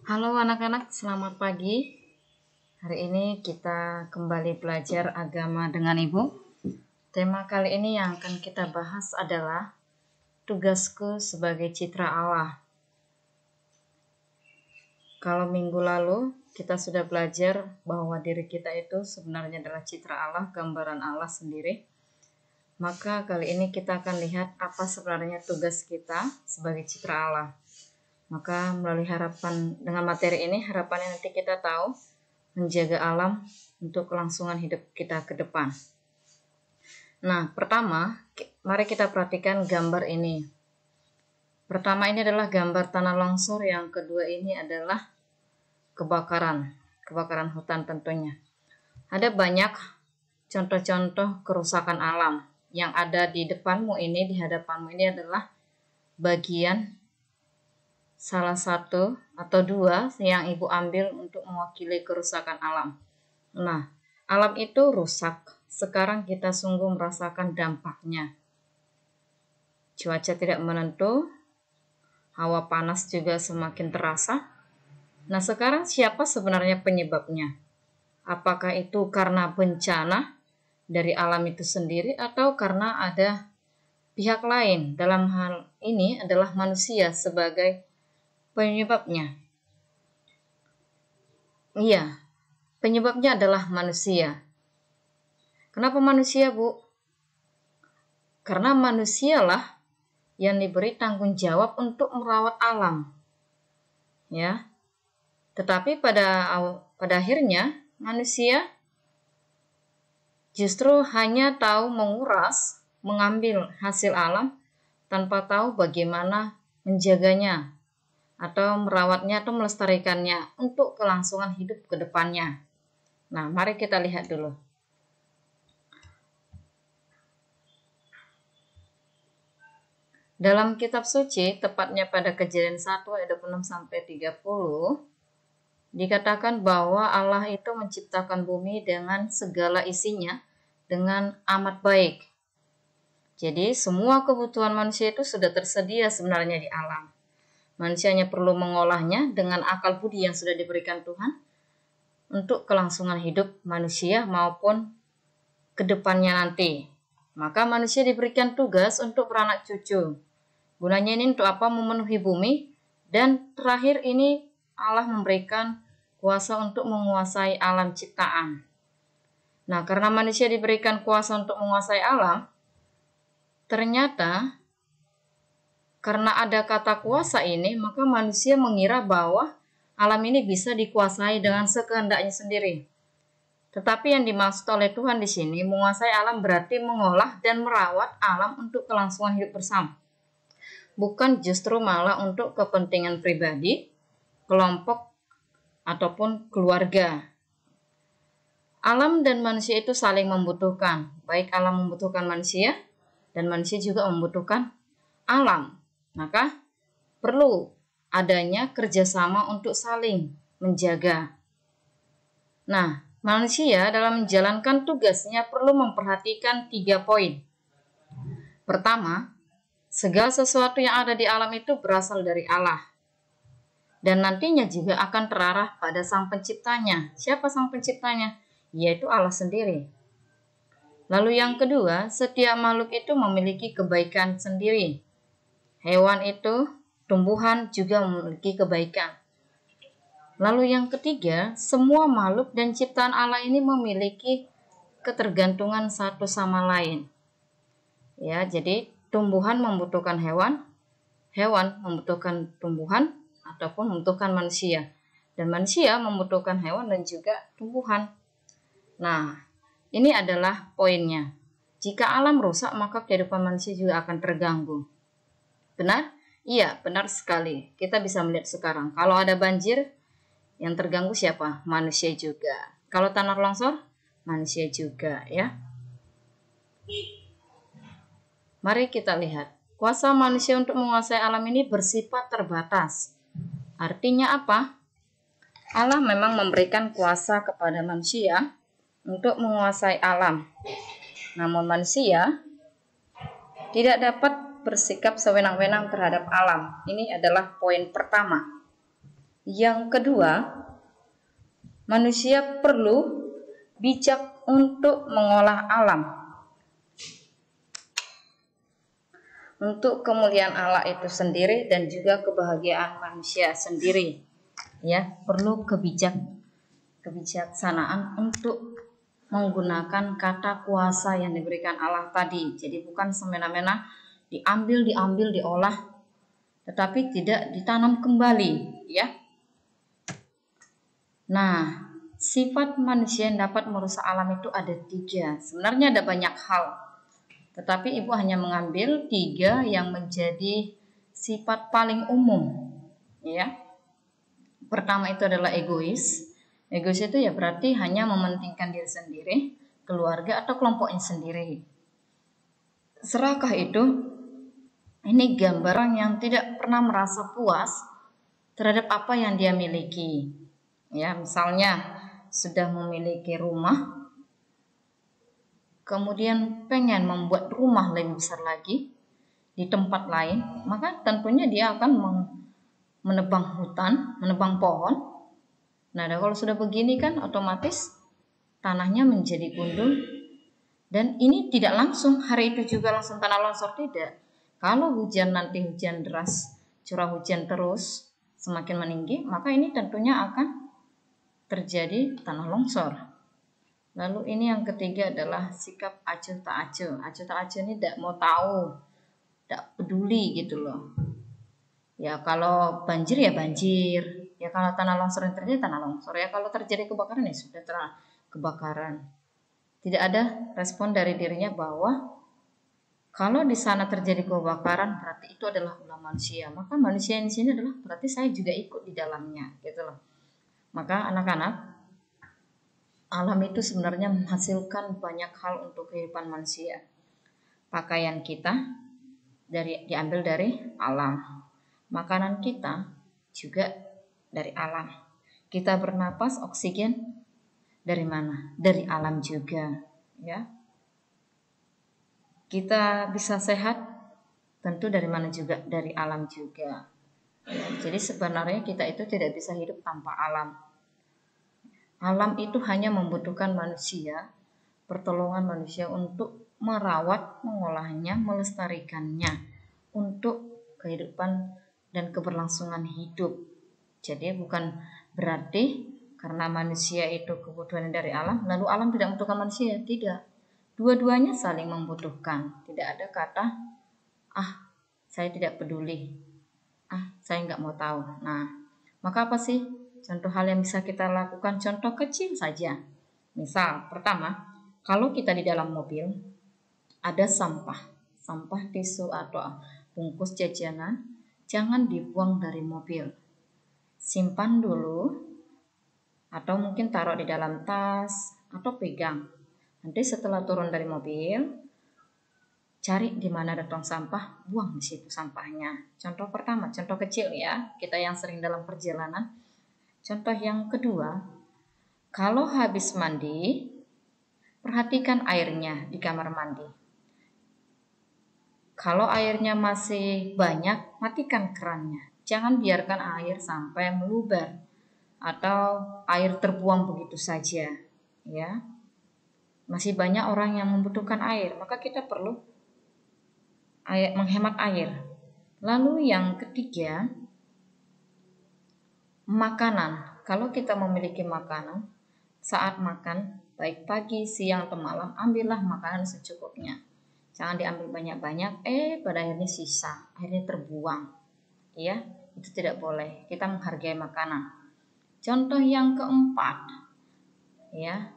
Halo anak-anak, selamat pagi. Hari ini kita kembali belajar agama dengan Ibu. Tema kali ini yang akan kita bahas adalah tugasku sebagai citra Allah. Kalau minggu lalu kita sudah belajar bahwa diri kita itu sebenarnya adalah citra Allah, gambaran Allah sendiri. Maka kali ini kita akan lihat apa sebenarnya tugas kita sebagai citra Allah. Maka melalui harapan dengan materi ini, harapannya nanti kita tahu menjaga alam untuk kelangsungan hidup kita ke depan. Nah, pertama, mari kita perhatikan gambar ini. Pertama ini adalah gambar tanah longsor, yang kedua ini adalah kebakaran hutan tentunya. Ada banyak contoh-contoh kerusakan alam yang ada di depanmu ini, di hadapanmu ini adalah bagian salah satu atau dua yang Ibu ambil untuk mewakili kerusakan alam. Nah, alam itu rusak. Sekarang kita sungguh merasakan dampaknya. Cuaca tidak menentu, hawa panas juga semakin terasa. Nah, sekarang siapa sebenarnya penyebabnya? Apakah itu karena bencana dari alam itu sendiri atau karena ada pihak lain? Dalam hal ini adalah manusia sebagai penyebabnya. Iya, penyebabnya adalah manusia. Kenapa manusia, Bu? Karena manusialah yang diberi tanggung jawab untuk merawat alam. Ya. Tetapi pada akhirnya manusia justru hanya tahu menguras, mengambil hasil alam tanpa tahu bagaimana menjaganya atau merawatnya atau melestarikannya untuk kelangsungan hidup ke depannya. Nah, mari kita lihat dulu. Dalam kitab suci, tepatnya pada Kejadian 1 ayat 26-30, dikatakan bahwa Allah itu menciptakan bumi dengan segala isinya dengan amat baik. Jadi, semua kebutuhan manusia itu sudah tersedia sebenarnya di alam. Manusia hanya perlu mengolahnya dengan akal budi yang sudah diberikan Tuhan untuk kelangsungan hidup manusia maupun ke depannya nanti. Maka manusia diberikan tugas untuk beranak cucu. Gunanya ini untuk apa? Memenuhi bumi. Dan terakhir ini Allah memberikan kuasa untuk menguasai alam ciptaan. Nah, karena manusia diberikan kuasa untuk menguasai alam, ternyata karena ada kata kuasa ini, maka manusia mengira bahwa alam ini bisa dikuasai dengan sekehendaknya sendiri. Tetapi yang dimaksud oleh Tuhan di sini, menguasai alam berarti mengolah dan merawat alam untuk kelangsungan hidup bersama. Bukan justru malah untuk kepentingan pribadi, kelompok, ataupun keluarga. Alam dan manusia itu saling membutuhkan. Baik alam membutuhkan manusia, dan manusia juga membutuhkan alam. Maka perlu adanya kerjasama untuk saling menjaga. Nah, manusia dalam menjalankan tugasnya perlu memperhatikan 3 poin. Pertama, segala sesuatu yang ada di alam itu berasal dari Allah. Dan nantinya juga akan terarah pada Sang Penciptanya. Siapa Sang Penciptanya? Yaitu Allah sendiri. Lalu yang kedua, setiap makhluk itu memiliki kebaikan sendiri. Hewan itu, tumbuhan juga memiliki kebaikan. Lalu yang ketiga, semua makhluk dan ciptaan Allah ini memiliki ketergantungan satu sama lain. Ya, jadi tumbuhan membutuhkan hewan, hewan membutuhkan tumbuhan ataupun membutuhkan manusia, dan manusia membutuhkan hewan dan juga tumbuhan. Nah, ini adalah poinnya. Jika alam rusak, maka kehidupan manusia juga akan terganggu. Benar? Iya, benar sekali. Kita bisa melihat sekarang, kalau ada banjir, yang terganggu siapa? Manusia juga. Kalau tanah longsor, manusia juga, ya. Mari kita lihat. Kuasa manusia untuk menguasai alam ini bersifat terbatas. Artinya apa? Allah memang memberikan kuasa kepada manusia untuk menguasai alam. Namun manusia tidak dapat bersikap sewenang-wenang terhadap alam. Ini adalah poin pertama. Yang kedua, manusia perlu bijak untuk mengolah alam. Untuk kemuliaan Allah itu sendiri dan juga kebahagiaan manusia sendiri. Ya, perlu kebijaksanaan untuk menggunakan kata kuasa yang diberikan Allah tadi. Jadi bukan semena-mena diambil, diolah, tetapi tidak ditanam kembali, ya. Nah, sifat manusia yang dapat merusak alam itu ada 3. Sebenarnya ada banyak hal, tetapi Ibu hanya mengambil 3 yang menjadi sifat paling umum, ya. Pertama itu adalah egois. Egois itu ya berarti hanya mementingkan diri sendiri, keluarga atau kelompoknya sendiri. Serakah itu ini gambaran yang tidak pernah merasa puas terhadap apa yang dia miliki. Ya, misalnya sudah memiliki rumah, kemudian pengen membuat rumah lebih besar lagi di tempat lain, maka tentunya dia akan menebang hutan, menebang pohon. Nah, kalau sudah begini kan otomatis tanahnya menjadi gundul, dan ini tidak langsung hari itu juga langsung tanah longsor, tidak. Kalau hujan nanti hujan deras, curah hujan terus semakin meninggi, maka ini tentunya akan terjadi tanah longsor. Lalu ini yang ketiga adalah sikap acuh tak acuh. Acuh tak acuh ini tidak mau tahu, tidak peduli gitu loh. Ya kalau banjir ya banjir, ya kalau tanah longsor yang terjadi tanah longsor, ya kalau terjadi kebakaran ya sudah kebakaran. Tidak ada respon dari dirinya bahwa kalau di sana terjadi kebakaran berarti itu adalah ulah manusia, maka manusia yang di sini adalah berarti saya juga ikut di dalamnya, gitu loh. Maka anak-anak, alam itu sebenarnya menghasilkan banyak hal untuk kehidupan manusia. Pakaian kita diambil dari alam. Makanan kita juga dari alam. Kita bernapas oksigen dari mana? Dari alam juga, ya. Kita bisa sehat tentu dari mana juga? Dari alam juga. Ya, jadi sebenarnya kita itu tidak bisa hidup tanpa alam. Alam itu hanya membutuhkan manusia, pertolongan manusia untuk merawat, mengolahnya, melestarikannya untuk kehidupan dan keberlangsungan hidup. Jadi bukan berarti karena manusia itu kebutuhan dari alam, lalu alam tidak membutuhkan manusia. Tidak. Dua-duanya saling membutuhkan. Tidak ada kata, saya tidak peduli. Saya nggak mau tahu. Nah, maka apa sih contoh hal yang bisa kita lakukan? Contoh kecil saja. Misal, pertama, kalau kita di dalam mobil, ada sampah tisu atau bungkus jajanan, jangan dibuang dari mobil. Simpan dulu, atau mungkin taruh di dalam tas, atau pegang. Nanti setelah turun dari mobil, cari di mana ada tong sampah, buang di situ sampahnya. Contoh pertama, contoh kecil ya, kita yang sering dalam perjalanan. Contoh yang kedua, kalau habis mandi, perhatikan airnya di kamar mandi. Kalau airnya masih banyak, matikan kerannya. Jangan biarkan air sampai meluber atau air terbuang begitu saja, ya. Masih banyak orang yang membutuhkan air, maka kita perlu menghemat air. Lalu yang ketiga, makanan. Kalau kita memiliki makanan, saat makan, baik pagi, siang, atau malam, ambillah makanan secukupnya. Jangan diambil banyak-banyak, pada akhirnya sisa, akhirnya terbuang. Ya, itu tidak boleh. Kita menghargai makanan. Contoh yang keempat, ya,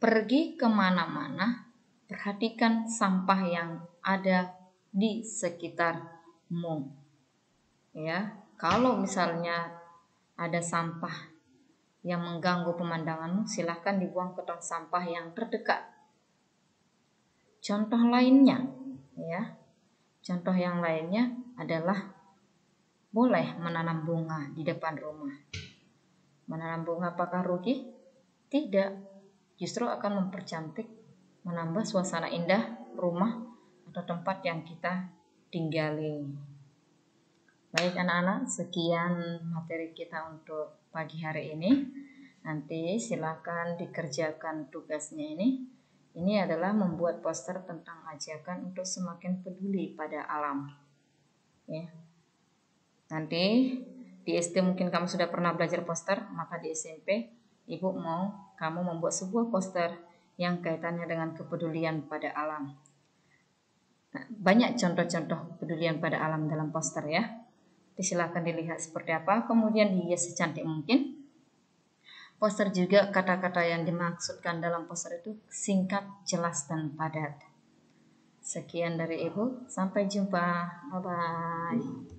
pergi kemana-mana, perhatikan sampah yang ada di sekitarmu. Ya, kalau misalnya ada sampah yang mengganggu pemandanganmu, silahkan dibuang ke tong sampah yang terdekat. Contoh lainnya, ya, contoh yang lainnya adalah boleh menanam bunga di depan rumah. Menanam bunga apakah rugi? Tidak, justru akan mempercantik, menambah suasana indah rumah atau tempat yang kita tinggali. Baik anak-anak, sekian materi kita untuk pagi hari ini. Nanti silakan dikerjakan tugasnya ini. Ini adalah membuat poster tentang ajakan untuk semakin peduli pada alam. Ya. Nanti di SD mungkin kamu sudah pernah belajar poster, maka di SMP Ibu mau kamu membuat sebuah poster yang kaitannya dengan kepedulian pada alam. Nah, banyak contoh-contoh kepedulian pada alam dalam poster ya. Silakan dilihat seperti apa, kemudian dihias secantik mungkin. Poster juga kata-kata yang dimaksudkan dalam poster itu singkat, jelas, dan padat. Sekian dari Ibu, sampai jumpa. Bye-bye.